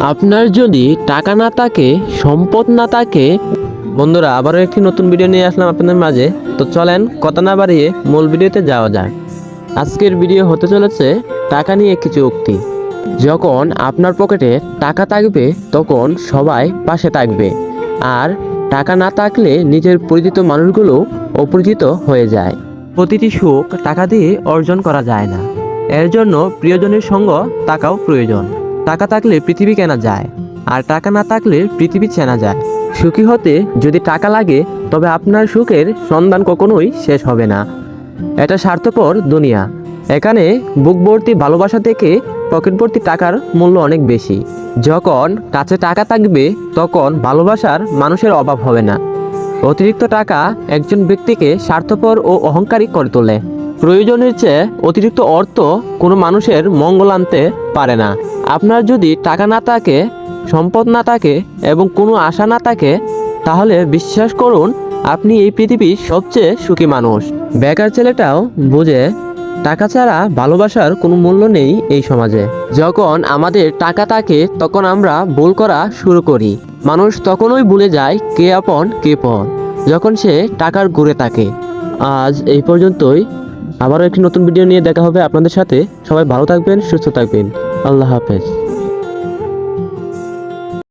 আপনার যদি টাকা না থাকে, সম্পদ না থাকে, বন্ধুরা আবারও একটি নতুন ভিডিও নিয়ে আসলাম আপনাদের মাঝে। তো চলেন কথা না বাড়িয়ে মূল ভিডিওতে যাওয়া যাক। আজকের ভিডিও হতে চলেছে টাকা নিয়ে কিছু উক্তি। যখন আপনার পকেটে টাকা থাকবে তখন সবাই পাশে থাকবে, আর টাকা না থাকলে নিজের পরিচিত মানুষগুলো অপরিচিত হয়ে যায়। প্রতিটি সুখ টাকা দিয়ে অর্জন করা যায় না, এর জন্য প্রিয়জনের সঙ্গ থাকাও প্রয়োজন। টাকা থাকলে পৃথিবী কেনা যায়, আর টাকা না থাকলে পৃথিবী চেনা যায়। সুখী হতে যদি টাকা লাগে তবে আপনার সুখের সন্ধান কখনোই শেষ হবে না। এটা স্বার্থপর দুনিয়া, এখানে বুক ভর্তি ভালোবাসা থেকে পকেট ভর্তি টাকার মূল্য অনেক বেশি। যখন কাছে টাকা থাকবে তখন ভালোবাসার মানুষের অভাব হবে না। অতিরিক্ত টাকা একজন ব্যক্তিকে স্বার্থপর ও অহংকারী করে তোলে। প্রয়োজনের চেয়ে অতিরিক্ত অর্থ কোনো মানুষের মঙ্গল আনতে পারে না। আপনার যদি টাকা না থাকে, সম্পদ না থাকে এবং কোনো আশা না থাকে, তাহলে বিশ্বাস করুন আপনি এই পৃথিবীর সবচেয়ে সুখী মানুষ। বেকার ছেলেটাও বুঝে টাকা ছাড়া ভালোবাসার কোনো মূল্য নেই এই সমাজে। যখন আমাদের টাকা থাকে তখন আমরা ভুল করা শুরু করি। মানুষ তখনই ভুলে যায় কে আপন কে পর, যখন সে টাকার ঘুরে থাকে। আজ এই পর্যন্তই। আবারও একটি নতুন ভিডিও নিয়ে দেখা হবে আপনাদের সাথে। সবাই ভালো থাকবেন, সুস্থ থাকবেন। আল্লাহ হাফেজ।